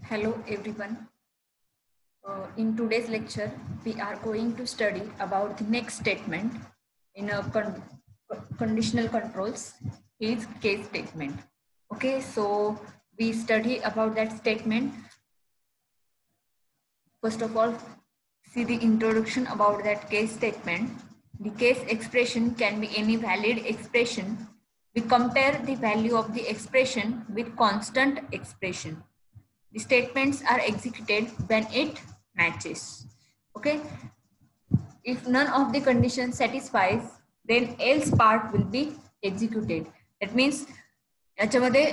Hello everyone. In today's lecture, we are going to study about the next statement in a conditional controls is case statement. Okay, so we study about that statement. First of all, see the introduction about that case statement. The case expression can be any valid expression. We compare the value of the expression with constant expression. The statements are executed when it matches. Okay, if none of the conditions satisfies, then else part will be executed. That means याच्यामध्ये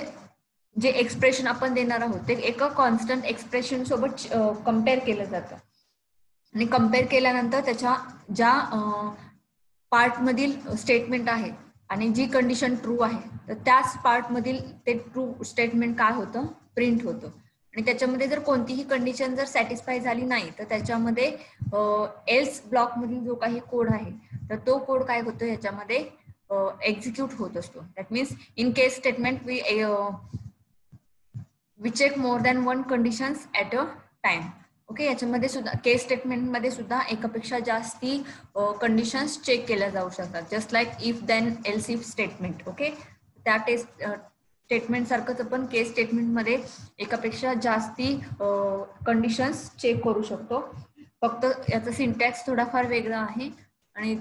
जे expression आपण देणार आहोत ते एका constant expression सोबत compare केलं जातं आणि कंपेअर केल्यानंतर त्याच्या ज्या पार्ट मधील स्टेटमेंट आहे आणि जी कंडिशन ट्रू आहे तर त्याच पार्ट मधील ते ट्रू स्टेटमेंट काय होतं प्रिंट होतं आणि त्याच्यामध्ये जर कोणतीही कंडिशन जर सॅटिस्फाय झाली नाही तर त्याच्यामध्ये एल्स ब्लॉक मधील जो काही कोड आहे तर तो कोड काय होतो याच्यामध्ये एक्झिक्यूट होत असतो. That means in case statement we check more than one conditions at a time. Okay, याच्यामध्ये सुद्धा केस स्टेटमेंट मध्ये सुद्धा एकापेक्षा जास्ती कंडिशन्स चेक केल्या जाऊ शकतात. Just like if then else if statement. Okay, त्या स्टेटमेंट सारखंच आपण केस स्टेटमेंट मध्ये एकापेक्षा जास्ती कंडिशन्स चेक करू शकतो. फक्त याचा सिंटॅक्स थोडाफार वेगळा आहे आणि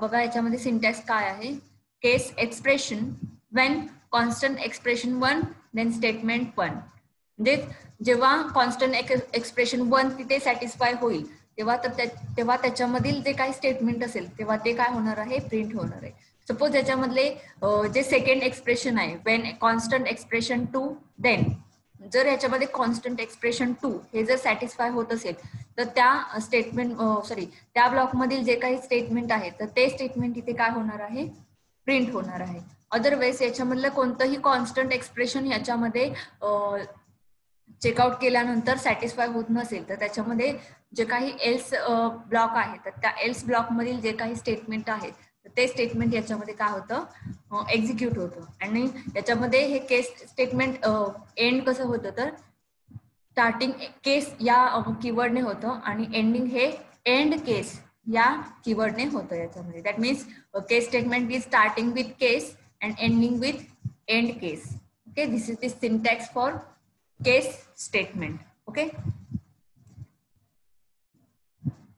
बघा याच्यामध्ये सिंटॅक्स काय आहे. Case expression when constant expression 1 then statement 1. म्हणजे जेव्हा कॉन्स्टंट एक्सप्रेशन 1 तिथे सॅटिस्फाय होईल तेव्हा त्याच्यामधील जे काही स्टेटमेंट असेल तेव्हा ते काय होणार आहे प्रिंट होणार आहे. सपोज याच्यामधले जे सेकंड एक्सप्रेशन आहे व्हेन कॉन्स्टंट एक्सप्रेशन 2 देन जर याच्यामध्ये कॉन्स्टंट एक्सप्रेशन 2 हे जर सॅटिस्फाय होत असेल तर त्या स्टेटमेंट त्या ब्लॉक मधील जे काही स्टेटमेंट आहे तर ते स्टेटमेंट इथे काय होणार आहे प्रिंट होणार आहे. अदरवाईज याच्यामधलं कोणतंही कॉन्स्टंट एक्सप्रेशन याच्यामध्ये चेकआउट केल्यानंतर सॅटिस्फाय होत नसेल तर त्याच्यामध्ये जे काही एल्स ब्लॉक आहे तर त्या एल्स ब्लॉक मधील जे काही स्टेटमेंट आहेत तर ते स्टेटमेंट याच्यामध्ये काय होतं एक्झिक्यूट होतं. आणि याच्यामध्ये हे केस स्टेटमेंट एंड कसं होतं तर स्टार्टिंग केस या कीवर्डने होतं आणि एंडिंग हे एंड केस या कीवर्डने होतं याच्यामध्ये. That means case statement is starting with case and ending with and case. Okay, this is the syntax for case statement. Okay,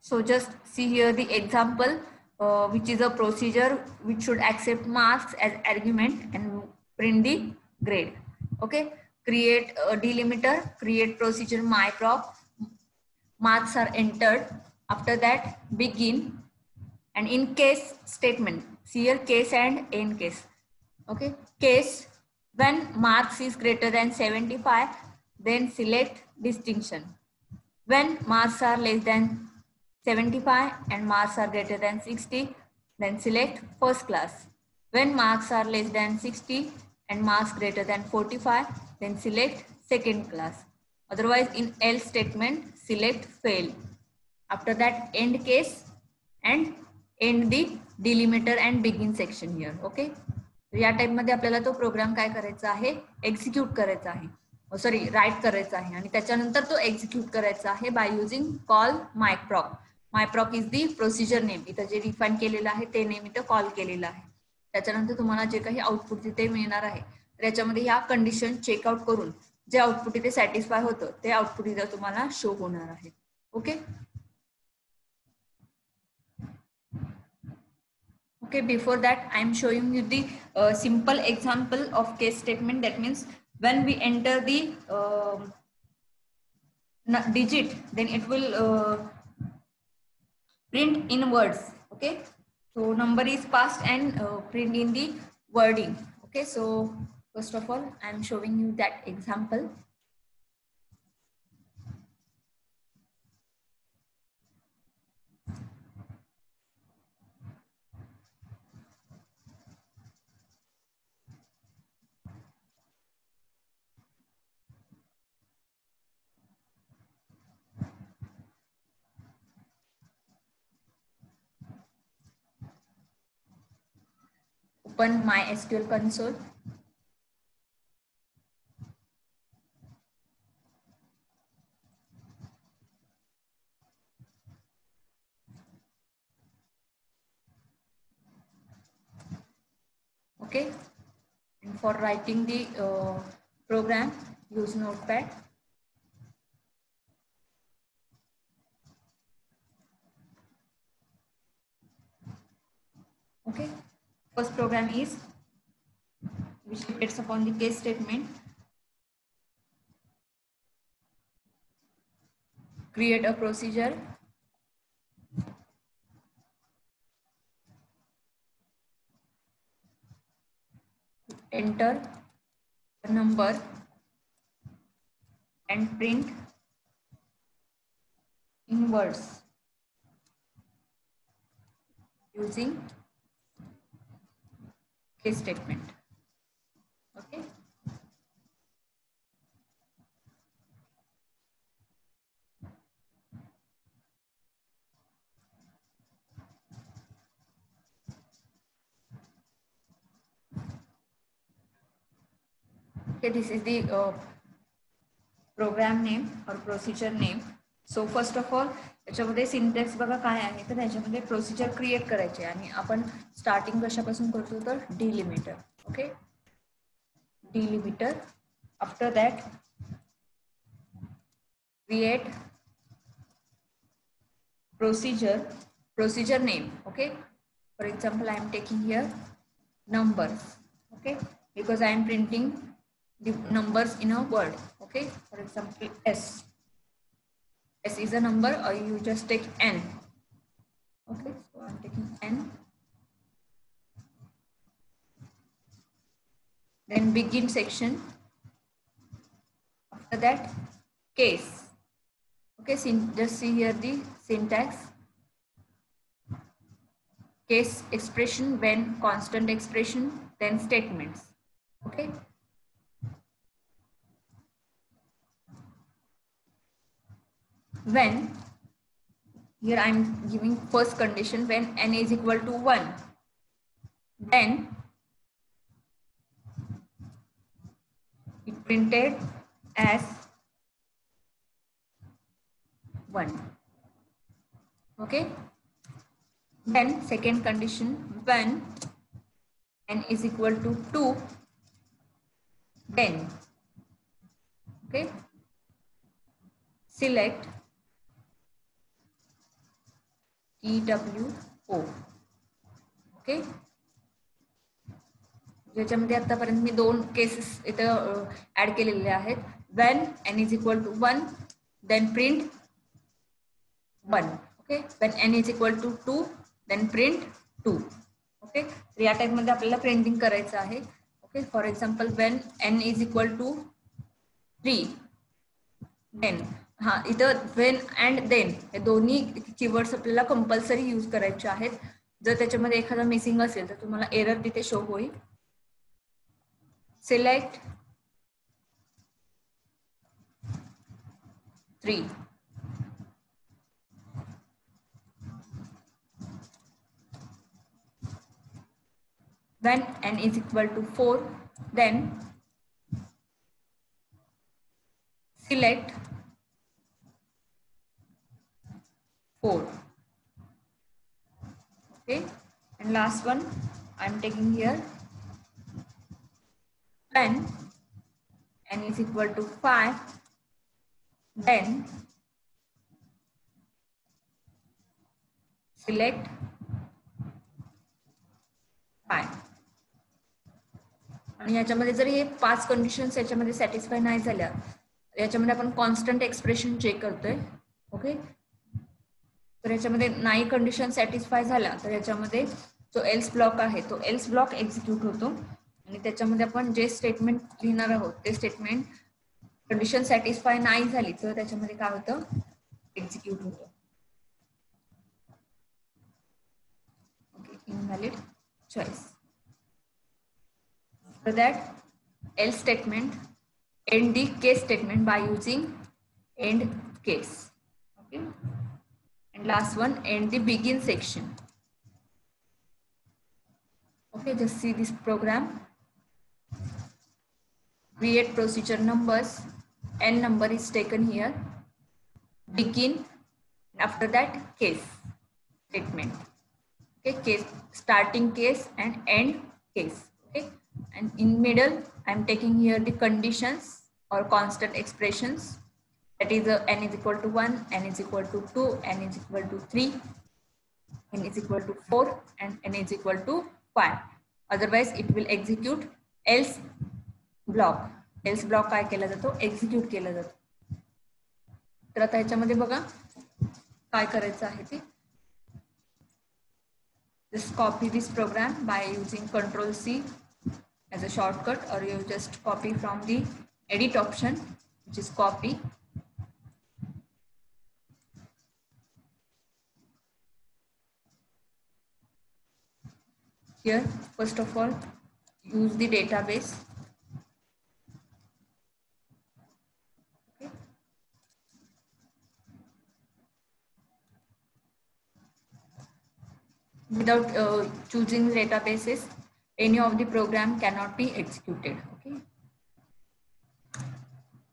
so just see here the example which is a procedure which should accept marks as argument and print the grade. Okay, create a delimiter, create procedure myproc, marks are entered, after that begin, and in case statement see here case and end case. Okay, case when marks is greater than 75 then select distinction. When marks are less than 75 and marks are greater than 60 then select first class. When marks are less than 60 and marks greater than 45 then select second class. Otherwise in else statement select fail. After that end case and end the delimiter and begin section here. Okay, या type मध्ये आपल्याला तो programme काय करायचा आहे execute करायचा आहे sorry right करायचा आहे आणि त्याच्यानंतर तो एक्झिक्यूट करायचा आहे by using call myproc. Myproc is the procedure name. इथं जे डिफाईन केलेलं आहे ते नेम इथं कॉल केलेलं आहे. त्याच्यानंतर तुम्हाला जे काही आउटपुट तिथे मिळणार आहे तर याच्यामध्ये ह्या कंडिशन चेकआउट करून जे आउटपुट इथे सॅटिस्फाय होतं ते आउटपुट इथं तुम्हाला शो होणार आहे. Okay, okay, before that I am showing you the simple example of case statement. That means when we enter the digit then it will print in words. Okay, so number is passed and print in the wording. Okay, so first of all I am showing you that example. Open MySQL console. Okay, and for writing the program, use Notepad. Okay, first program is which depends upon the case statement. Create a procedure. Enter the number and print in words using case statement. Okay. Okay, this is the program name or procedure name. So first of all, याच्यामध्ये syntax बघा काय आहे तर याच्यामध्ये procedure create करायचे आणि आपण starting कशापासून करतो तर delimiter. Okay, delimiter. After that create procedure name. Okay, for example, I am taking here numbers. Okay, because I am printing the numbers in a word. Okay, for example, s is a number, or you just take n. Okay, so I'm taking n. Then begin section. After that, case. Okay, just see here the syntax. Case expression, when constant expression, then statements. Okay. When, here I am giving first condition, when n is equal to 1, then it printed as 1. Okay. Then second condition, when n is equal to 2, then, okay, select TWO. Okay, ज्याच्यामध्ये आतापर्यंत मी 2 cases इथं add केलेले आहेत. when n is equal to 1, then print 1. Okay, when n is equal to 2, then print 2. Okay, तर या type मध्ये आपल्याला printing करायचं आहे. Okay, for example when n is equal to 3, then हा इथं when and then हे दोन्ही कीवर्ड्स आपल्याला कंपल्सरी यूज करायचे आहेत. जर त्याच्यामध्ये एखादा मिसिंग असेल तर तुम्हाला एरर तिथे शो होईल. Select 3. When n is equal to 4, then select 4. Okay, and last one I am taking here, when n is equal to 5, then select 5. आणि याच्यामध्ये जर हे 5 कंडिशन्स याच्यामध्ये सॅटिस्फाय नाही झाल्या, याच्यामध्ये आपण कॉन्स्टंट एक्सप्रेशन चेक करतोय. ओके, तर याच्यामध्ये नाही कंडिशन सॅटिस्फाय झाला तर याच्यामध्ये जो एल्स ब्लॉक आहे तो एल्स ब्लॉक एक्झिक्यूट होतो आणि त्याच्यामध्ये आपण जे स्टेटमेंट लिहिणार आहोत ते स्टेटमेंट कंडिशन सॅटिस्फाय नाही झाली तर त्याच्यामध्ये काय होतं, एक्झिक्यूट होतं. Okay, invalid choice. For that, else statement end the case statement by using end case. Okay, and last one, end the begin section. Okay, just see this program. Create procedure numbers. N number is taken here. Begin. After that, case statement. Okay, case, starting case and end case. Okay, and in middle I'm taking here the conditions or constant expressions, that is n is equal to 1, n is equal to 2, n is equal to 3, n is equal to 4 and n is equal to 5. Otherwise it will execute else block. else block काय केला जातो, execute केला जातो. तर आता ह्याच्यामध्ये बघा काय करायचं आहे ते. Just copy this program by using Ctrl C as a shortcut, or you just copy from the edit option, which is copy. Here, first of all, use the database. Okay. Without choosing databases, any of the program cannot be executed. Okay.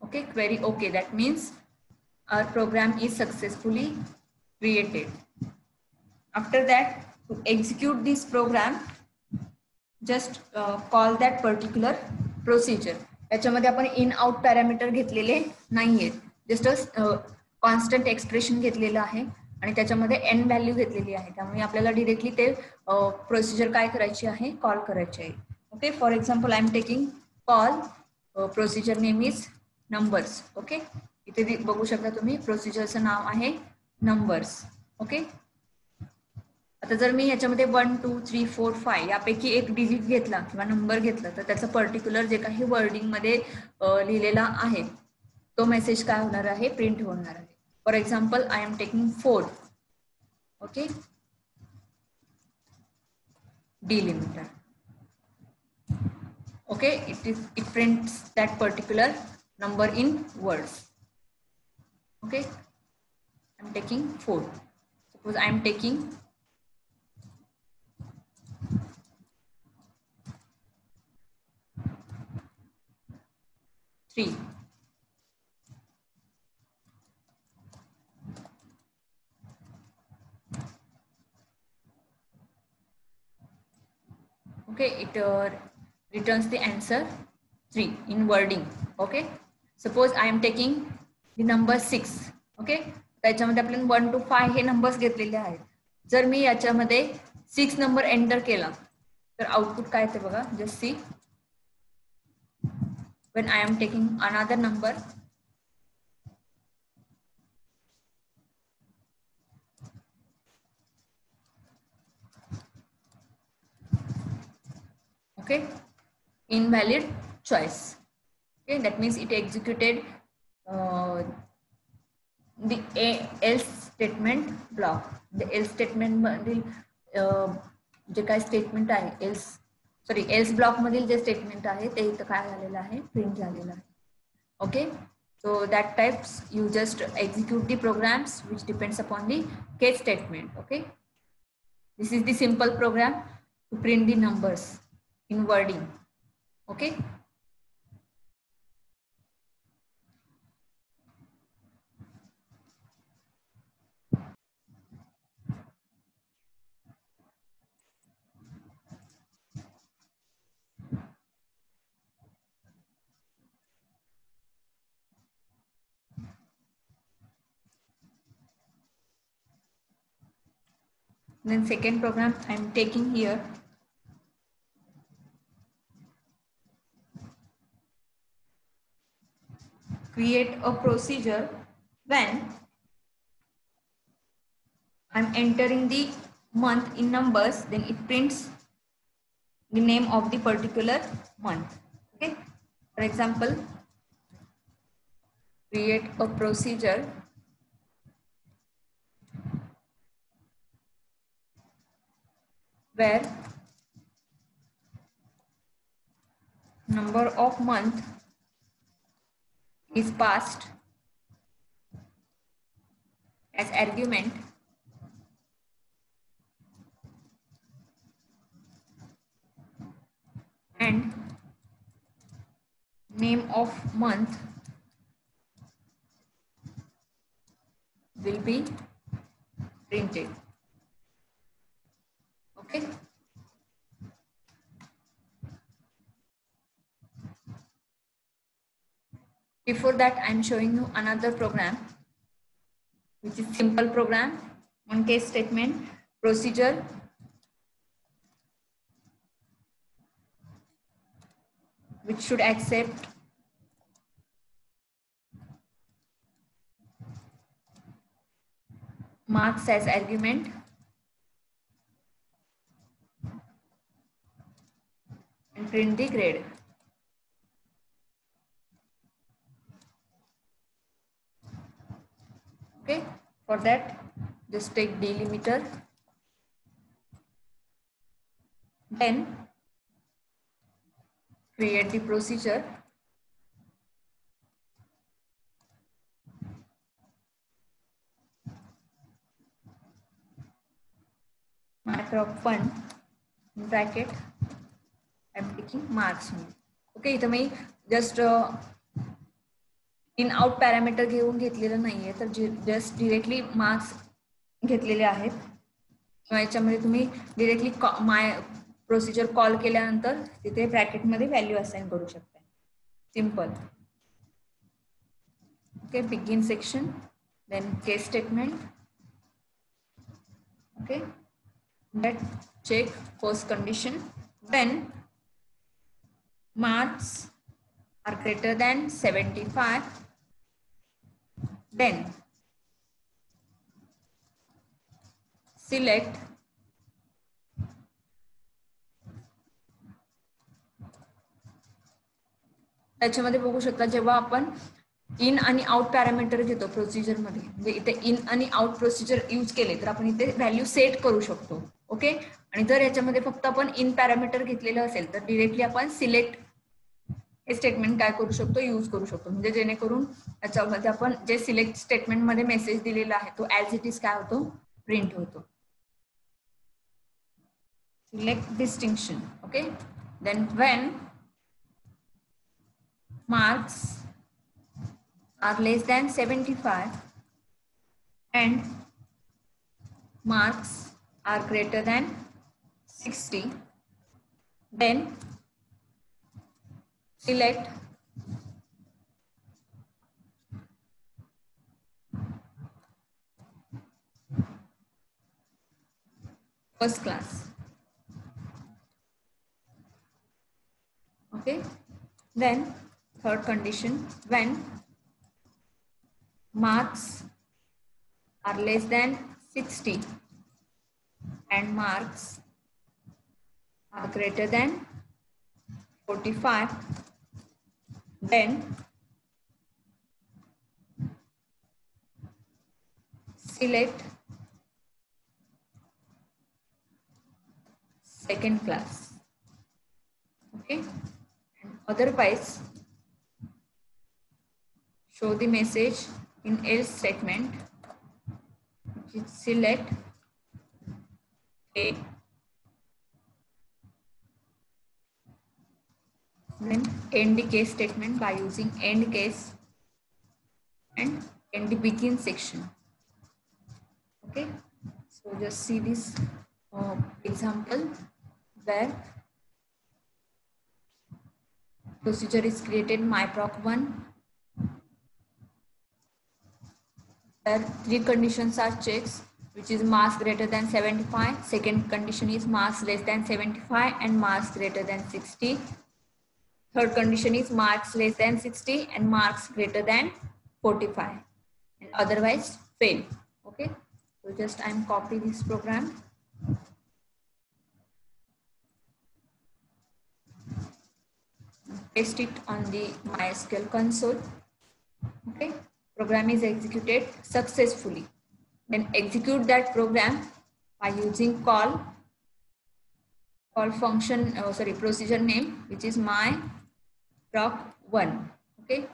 Okay, query okay. That means our program is successfully created. After that, to execute this program, just call that particular procedure. याच्यामध्ये आपण in out parameter घेतलेले नाहीयेत, just constant expression घेतलेलं आहे आणि त्याच्यामध्ये N value घेतलेली आहे. त्यामुळे आपल्याला डिरेक्टली ते प्रोसिजर काय करायची आहे, कॉल करायची आहे. Okay, for example I am taking call procedure name is numbers. Okay, इथे बघू शकता तुम्ही प्रोसिजरचं नाव आहे नंबर्स. ओके, आता जर मी याच्यामध्ये 1 2 3 4 5 यापैकी एक डिजिट घेतला किंवा नंबर घेतला तर त्याचं पर्टिक्युलर जे काही वर्डिंग मध्ये लिहिलेला आहे तो मेसेज काय होणार आहे, प्रिंट होणार आहे. For example I am taking 4. Okay, delimiter. Okay, it prints that particular number in words. Okay, I'm taking 4. Suppose I am taking 3. Okay, it returns the answer 3 in wording. Okay, suppose I am taking the number 6. Okay, त्याच्यामध्ये आपल्याला 1 to 5 hey numbers घेतलेले आहेत. जर मी याच्यामध्ये 6 number enter केला तर output काय येते बघा. Just see, when I am taking another number, okay, invalid choice. Okay, that means it executed the else statement block. The else statement मधील जे काय स्टेटमेंट आहे, else ब्लॉक मधील जे स्टेटमेंट आहे ते इथं काय झालेलं आहे, प्रिंट झालेलं आहे. Okay, so that types you just execute the programs which depends upon the case statement. Okay, this is the simple program to print the numbers in wording. Okay, then second program I am taking here. Create a procedure when I'm entering the month in numbers, then it prints the name of the particular month. Okay, for example, create a procedure where number of month is passed as argument and name of month will be printed. Okay, Before that, I'm showing you another program, which is simple program, one case statement, procedure, which should accept marks as argument, and print the grade. Okay, for that, just take delimiter, then create the procedure, myproc1 bracket, I'm taking marks. Okay, इथं मी just in out parameter घेऊन घेतलेलं नाहीये, तर just directly marks घेतलेले आहेत. किंवा याच्यामध्ये तुम्ही डिरेक्टली माय प्रोसिजर कॉल केल्यानंतर तिथे ब्रॅकेटमध्ये व्हॅल्यू असाइन करू शकता. Simple. Okay, begin section, then case statement. Okay, let's check first condition. When marks are greater than 75, then select त्याच्यामध्ये बघू शकता, जेव्हा आपण इन आणि आउट पॅरामीटर घेतो प्रोसिजर मध्ये, म्हणजे इथे इन आणि आउट प्रोसिजर यूज केले तर आपण इथे व्हॅल्यू सेट करू शकतो. ओके, आणि जर याच्यामध्ये फक्त आपण इन पॅरामीटर घेतलेलं असेल तर डिरेक्टली आपण सिलेक्ट हे स्टेटमेंट काय करू शकतो, यूज करू शकतो. म्हणजे जेणेकरून याच्यामध्ये आपण जे सिलेक्ट स्टेटमेंट मध्ये मेसेज दिलेला आहे तो ऍज इट इज काय होतो, प्रिंट होतो. Select distinction. Okay, then when marks are less than 75 and marks are greater than 60, then select first class. Okay, then third condition, when marks are less than 60 and marks are greater than 45, then select second class. Okay, and otherwise show the message in else statement, which is select A, then end the case statement by using end case and end the begin section. Okay, so just see this example where procedure is created, myproc1. There three conditions are checked, which is marks greater than 75. Second condition is marks less than 75 and marks greater than 60. Third condition is marks less than 60 and marks greater than 45, and otherwise fail. Okay, so just I'm copy this program. Paste it on the MySQL console. Okay, program is executed successfully. Then execute that program by using call function, procedure name, which is myproc1. Okay,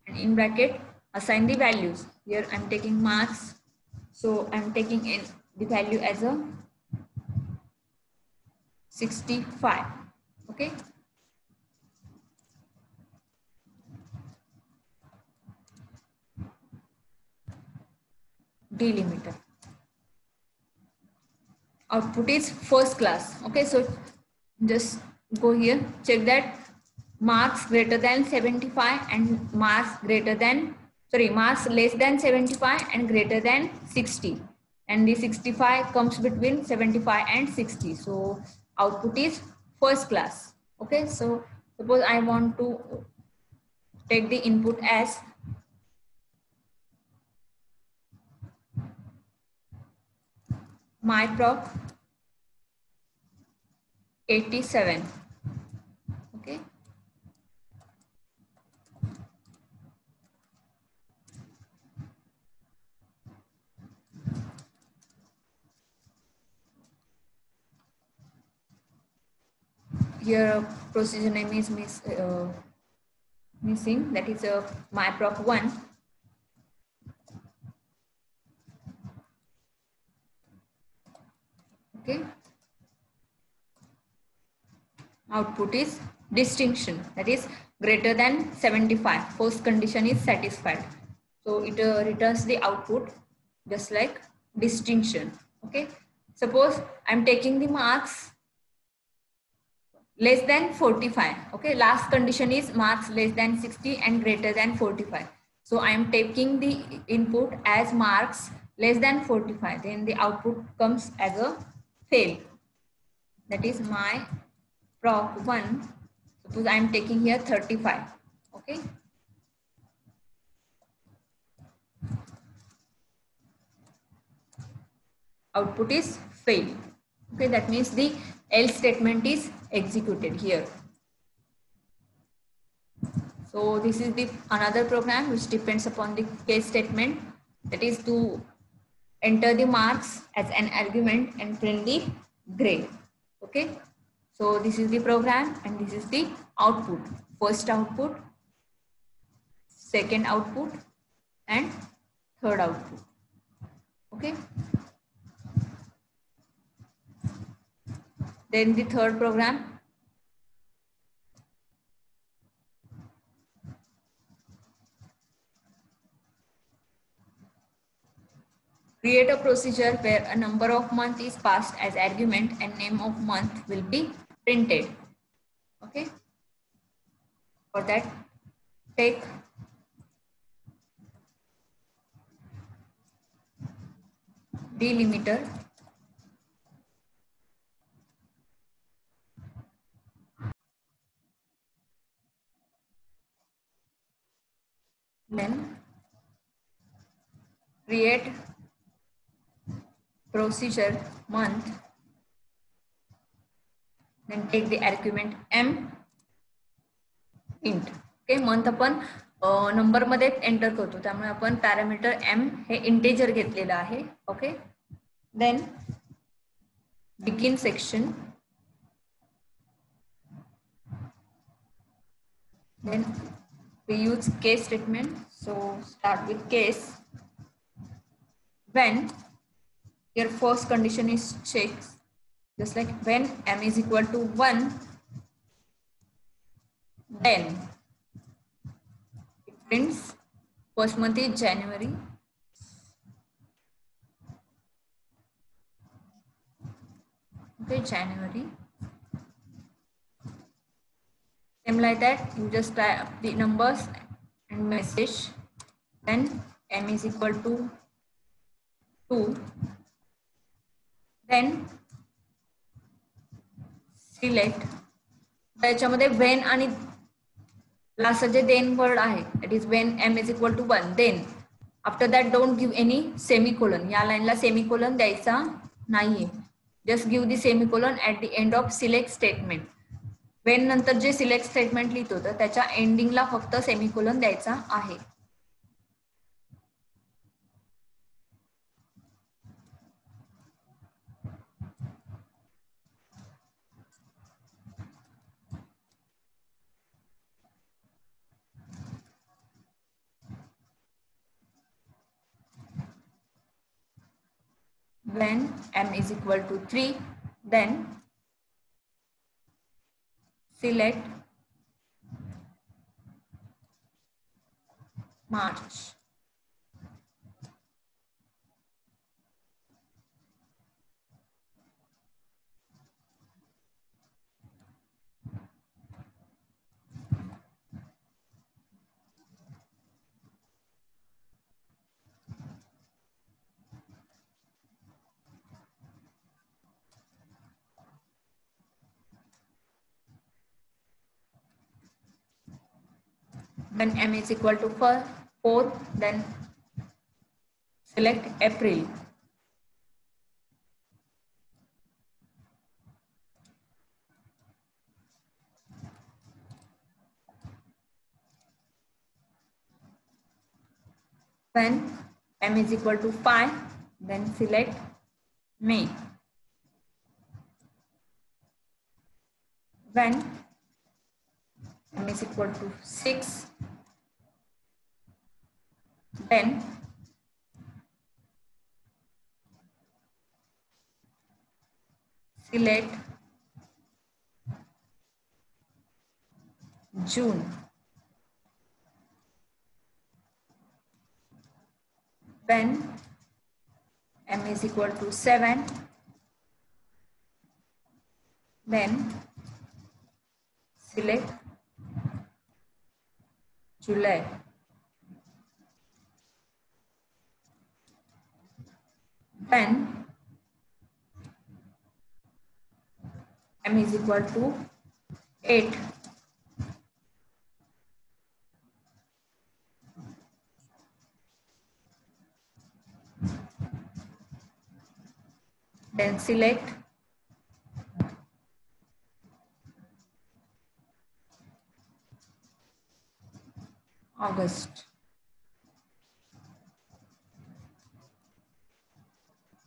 and in bracket assign the values. Here I'm taking marks, so I'm taking in the value as a 65. Okay, delimiter. Output is first class. Okay, so just go here, check that marks greater than 75 and marks marks less than 75 and greater than 60, and the 65 comes between 75 and 60. So output is first class. Okay, so suppose I want to take the input as myproc 87. Okay, here procedure name is missing, that is a myproc 1. Okay, output is distinction, that is greater than 75. First condition is satisfied, so it returns the output just like distinction. Okay, suppose I'm taking the marks less than 45. Okay, last condition is marks less than 60 and greater than 45. So I am taking the input as marks less than 45, then the output comes as a fail, that is my proc 1. Suppose I am taking here 35. Okay, output is fail. Okay, that means the else statement is executed here. So this is the another program which depends upon the case statement, that is to enter the marks as an argument and print the grade. Okay, so this is the program and this is the output. First output, second output and third output. Okay, then the third program, create a procedure where a number of month is passed as argument and name of month will be printed. Okay, for that take delimiter then create procedure month, then take the argument m int. Okay, month आपण number मध्ये enter करतो, त्यामुळे आपण parameter m हे integer घेतलेलं आहे. Okay, then begin section, then we use case statement. So start with case when your first condition is checked, just like when m is equal to 1, then it prints first month is January, okay, January. Same like that, you just type the numbers and message, then m is equal to 2, then select, त्याच्यामध्ये when आणि last जे then word आहे, it is when m is equal to 1, then after that don't give any semicolon. या लाईनला semicolon द्यायचा नाहीये, just give the semicolon at the end of select statement. when नंतर जे select statement लिहितो तर त्याच्या एंडिंगला फक्त सेमिकोलन द्यायचा आहे. when m is equal to 3, then select March. When m is equal to 4, then select April. When m is equal to 5, then select May. When m is equal to 6, then select June. When m is equal to 7, then select July. When m is equal to 8, then select August.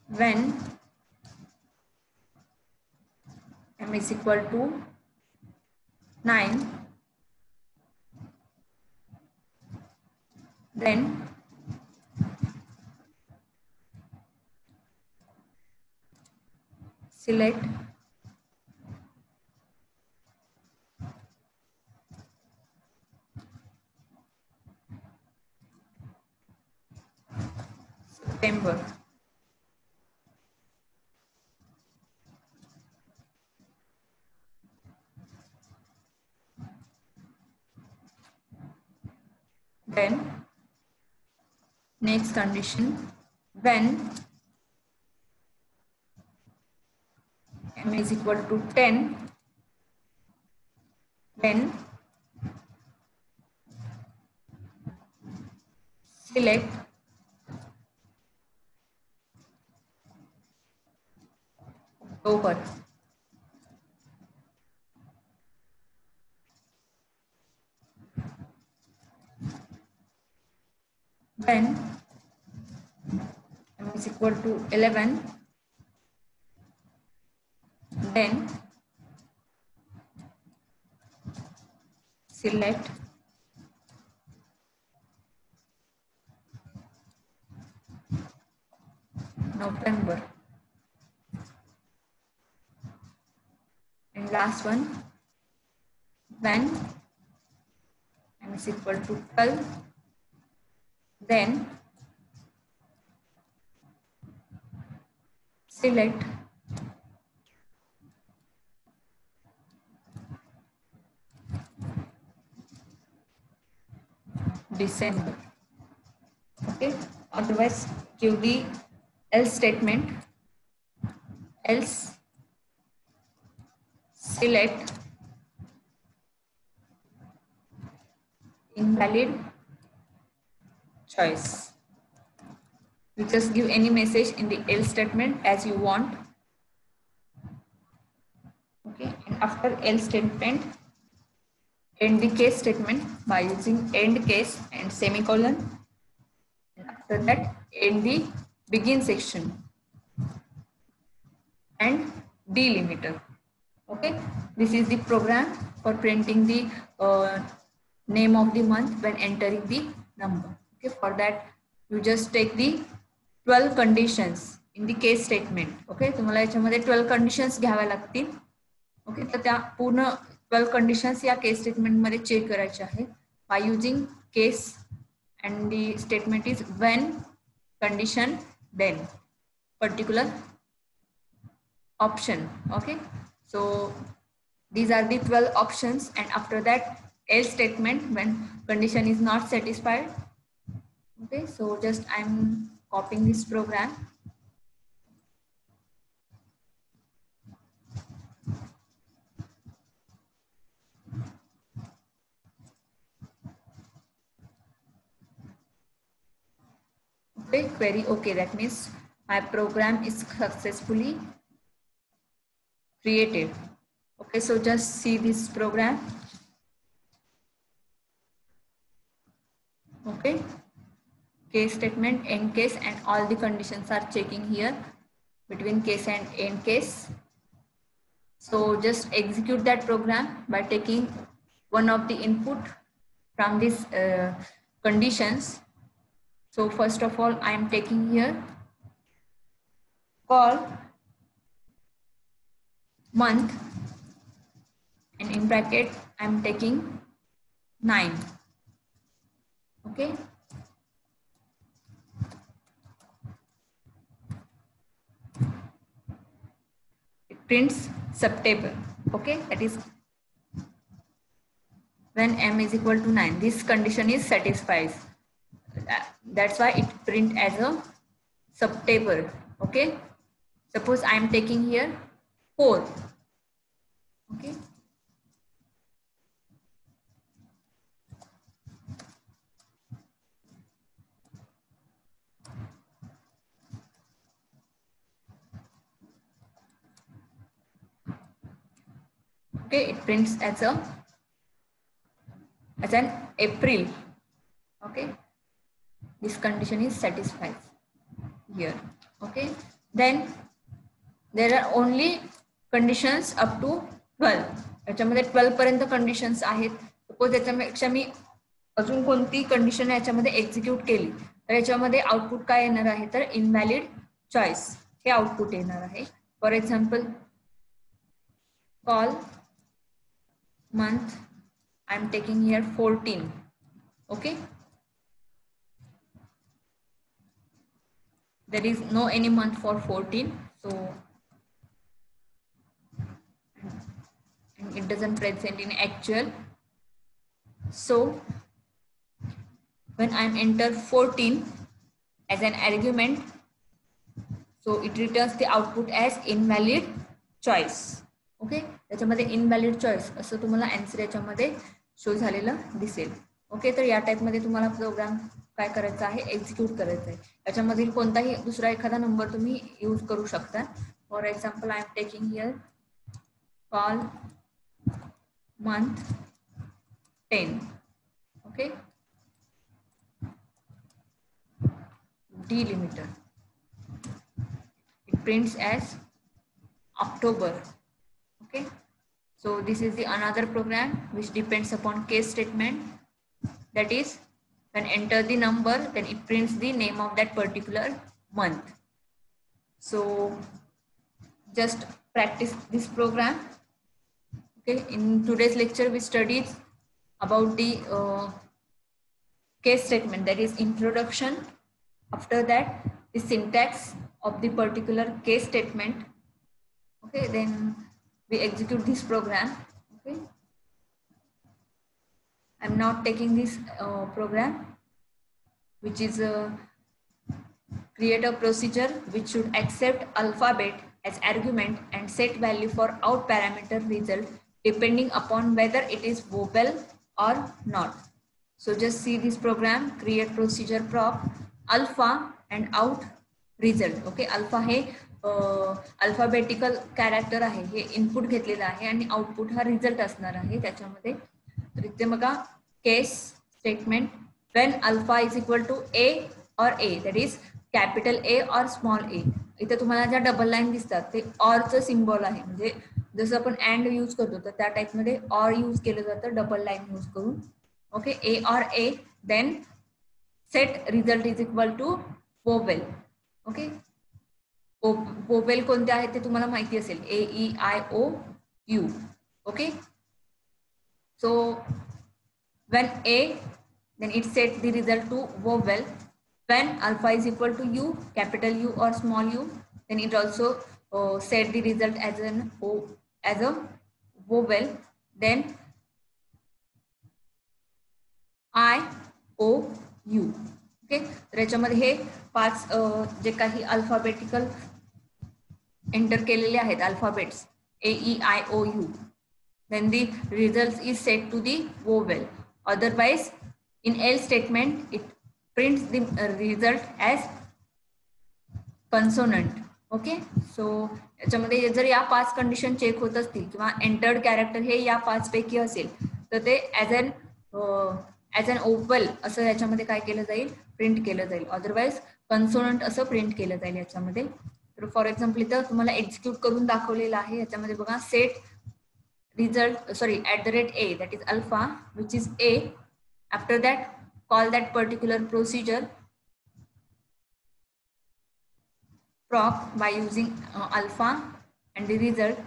When m is equal to 9, then select September. Then next condition, when m is equal to 10, then select October. When m is equal to 11, then select November. And last one, when m is equal to 12, then select December. Okay, otherwise give the else statement. Else select invalid choice. You just give any message in the else statement as you want. Okay, and after else statement, end the case statement by using end case and semicolon. And after that, end the begin section and delimiter. Okay, this is the program for printing the name of the month when entering the number. Okay, for that you just take the 12 conditions in the case statement. Okay, तुम्हाला याच्यामध्ये 12 conditions घ्याव्या लागतील. Okay, तर त्या पूर्ण 12 conditions या case statement मध्ये check करायचे आहेत by using case and the statement is when condition then particular option. Okay, so these are the 12 options, and after that else statement when condition is not satisfied. Okay, so just I'm copying this program. Okay, query. Okay, that means my program is successfully created. Okay, so just see this program. Okay, case statement, end case, and all the conditions are checking here between case and end case. So just execute that program by taking one of the input from these conditions. So first of all, I am taking here call month, and in bracket I am taking 9. Okay. It prints September. Okay, that is when m is equal to 9. This condition is satisfied. That's why it print as a September. Okay. Suppose I am taking here 4. Okay. Okay, it prints as an April. Okay, this condition is satisfied here. Okay, then there are only conditions up to 12. याच्यामध्ये 12 पर्यंत conditions आहेत. Suppose याच्यापेक्षा मी अजून कोणती condition याच्यामध्ये execute केली तर याच्यामध्ये आउटपुट काय येणार आहे तर इनव्हॅलिड चॉईस हे आउटपुट येणार आहे. For example call month, I'm taking here 14. Okay, there is no any month for 14, so and it doesn't present in actual. So when I'm enter 14 as an argument, so it returns the output as invalid choice. Okay, त्याच्यामध्ये invalid choice असं तुम्हाला answer याच्यामध्ये show झालेलं दिसेल. Okay, तर या टाईपमध्ये तुम्हाला प्रोग्राम काय करायचा आहे एक्झिक्यूट करायचा आहे. याच्यामधील कोणताही दुसरा एखादा नंबर तुम्ही यूज करू शकता. For example I am taking here call month 10. Okay, delimiter, it prints as October. Okay, so this is the another program which depends upon case statement, that is when enter the number then it prints the name of that particular month. So just practice this program. Okay, in today's lecture we studied about the case statement, that is introduction. After that the syntax of the particular case statement. Okay, then we execute this program. Okay, I'm not taking this program which is create a procedure which should accept alphabet as argument and set value for out parameter result depending upon whether it is vowel or not. So just see this program, create procedure prop alpha and out result. Okay, alpha hey alphabetical character आहे, हे input घेतलेलं आहे आणि output हा result असणार आहे त्याच्यामध्ये. तर इथे बघा case statement when alpha is equal to A और A, that is capital A और स्मॉल ए. इथे तुम्हाला ज्या डबल लाईन दिसतात ते ऑरचं सिम्बॉल आहे, म्हणजे जसं आपण अँड यूज करतो तर त्या टाईपमध्ये ऑर यूज केलं जातं डबल लाईन यूज करून. ओके, ए और A, then set result is equal to vowel. Okay, vowel कोणते आहेत ते तुम्हाला माहिती असेल, A E I O U. Okay, so when a then it sets the result to vowel. When alpha is equal to u, capital U or small u, then it also set the result as a vowel. Then I O U. Okay, तर याच्यामध्ये हे 5 जे काही alphabetical enter केलेले आहेत alphabets A E I O U, then the result is set to the vowel. Otherwise in else statement it prints the result as consonant. Okay, so याच्यामध्ये जर या 5 condition check होत असतील किंवा एंटर्ड कॅरेक्टर हे या 5 पैकी असेल तर ते ॲज अन ओव्हल असं याच्यामध्ये काय केलं जाईल, प्रिंट केलं जाईल. अदरवाईज कन्सोनंट असं प्रिंट केलं जाईल याच्यामध्ये. तर फॉर एक्झाम्पल इथं तुम्हाला एक्झिक्यूट करून दाखवलेलं आहे. याच्यामध्ये बघा, set result @ a, that is alpha, which is a. After that, call that particular procedure proc by using alpha and the result,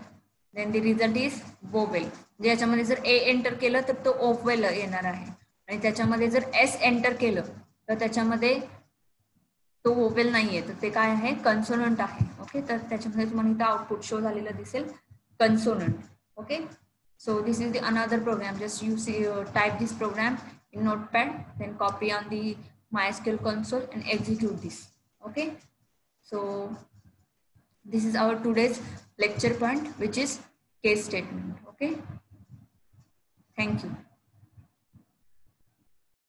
then the result is vowel. म्हणजे याच्यामध्ये जर a एंटर केलं तर तो vowel येणार आहे आणि त्याच्यामध्ये जर s एंटर केलं तर त्याच्यामध्ये तो vowel नाहीये, तर ते काय आहे, कन्सोनंट आहे. ओके, तर त्याच्यामध्ये तुम्हाला इथं आउटपुट शो झालेलं दिसेल consonant. Okay, so this is the another program. Just you see, type this program in notepad, then copy on the MySQL console and execute this. Okay, so this is our today's lecture point, which is case statement. Okay, thank you.